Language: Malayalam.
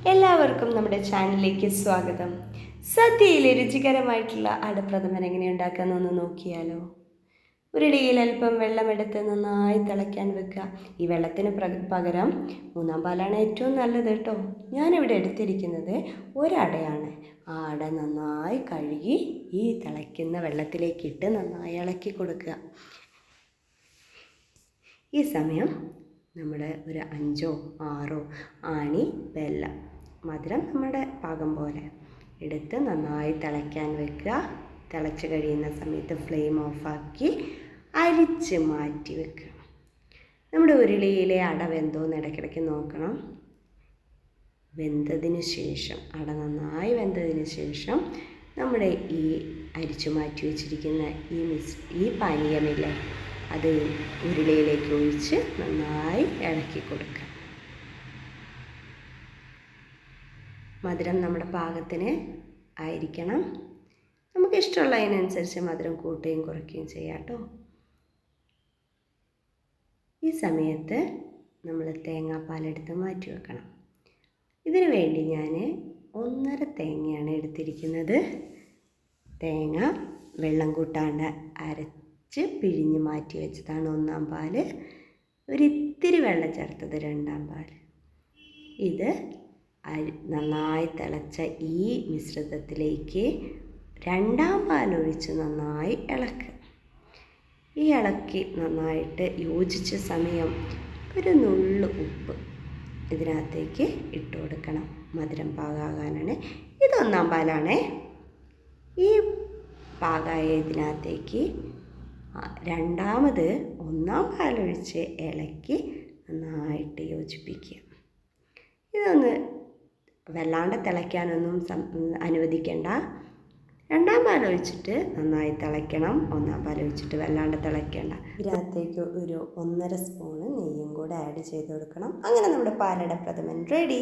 എല്ലാവർക്കും നമ്മുടെ ചാനലിലേക്ക് സ്വാഗതം. സദ്യയിലെ രുചികരമായിട്ടുള്ള അടപ്രഥമൻ എങ്ങനെ ഉണ്ടാക്കാമെന്നൊന്ന് നോക്കിയാലോ. ഒരിടയിൽ അല്പം വെള്ളമെടുത്ത് നന്നായി തിളയ്ക്കാൻ വെക്കുക. ഈ വെള്ളത്തിന് പകരം മൂന്നാം പാലാണ് ഏറ്റവും നല്ലത് കേട്ടോ. ഞാനിവിടെ എടുത്തിരിക്കുന്നത് ഒരടയാണ്. ആ അട നന്നായി കഴുകി ഈ തിളയ്ക്കുന്ന വെള്ളത്തിലേക്കിട്ട് നന്നായി ഇളക്കി കൊടുക്കുക. ഈ സമയം നമ്മൾ ഒരു 5 6 ആണി വെല്ലം, മധുരം നമ്മുടെ പാകം പോലെ എടുത്ത് നന്നായി തിളയ്ക്കാൻ വെക്കുക. തിളച്ച് കഴിയുന്ന സമയത്ത് ഫ്ലെയിം ഓഫാക്കി അരിച്ച് മാറ്റി വെക്കുക. നമ്മുടെ ഉരുളിയിലെ അട വെന്തോന്ന് ഇടയ്ക്കിടയ്ക്ക് നോക്കണം. വെന്തതിന് ശേഷം അട നന്നായി വെന്തതിന് ശേഷം നമ്മുടെ ഈ അരിച്ചു മാറ്റി വെച്ചിരിക്കുന്ന ഈ പാനീയമില്ലേ, അത് ഉരുളിയിലേക്ക് ഒഴിച്ച് നന്നായി ഇളക്കി കൊടുക്കുക. മധുരം നമ്മുടെ പാകത്തിന് ആയിരിക്കണം. നമുക്കിഷ്ടമുള്ളതിനനുസരിച്ച് മധുരം കൂട്ടുകയും കുറയ്ക്കുകയും ചെയ്യാം കേട്ടോ. ഈ സമയത്ത് നമ്മൾ തേങ്ങാപ്പാലെടുത്ത് മാറ്റി വെക്കണം. ഇതിനു വേണ്ടി ഞാൻ 1.5 തേങ്ങയാണ് എടുത്തിരിക്കുന്നത്. തേങ്ങ വെള്ളം കൂട്ടാണ്ട് അരച്ച് പിഴിഞ്ഞ് മാറ്റി വെച്ചതാണ് 1-ാം പാല്. ഒരിത്തിരി വെള്ളം ചേർത്തത് 2-ാം പാല്. ഇത് നന്നായി തിളച്ച ഈ മിശ്രിതത്തിലേക്ക് 2-ാം പാലൊഴിച്ച് നന്നായി ഇളക്കുക. ഈ ഇളക്കി നന്നായിട്ട് യോജിച്ച സമയം ഒരു നുള്ളു ഉപ്പ് ഇതിനകത്തേക്ക് ഇട്ട് കൊടുക്കണം. മധുരം പാകാകാനാണ്. ഇത് 1-ാം പാലാണേ. ഈ പാകായ ഇതിനകത്തേക്ക് 2ാമത് 1-ാം പാലൊഴിച്ച് ഇളക്കി നന്നായിട്ട് യോജിപ്പിക്കുക. ഇതൊന്ന് വല്ലാണ്ട് തിളയ്ക്കാനൊന്നും അനുവദിക്കേണ്ട. 2-ാം പാലൊഴിച്ചിട്ട് നന്നായി തിളയ്ക്കണം. 1-ാം പാലൊഴിച്ചിട്ട് വല്ലാണ്ട് തിളയ്ക്കേണ്ട. ഇതിനകത്തേക്ക് ഒരു 1.5 സ്പൂണ് നെയ്യും കൂടെ ആഡ് ചെയ്ത് കൊടുക്കണം. അങ്ങനെ നമ്മുടെ പാലട പ്രഥമൻ റെഡി.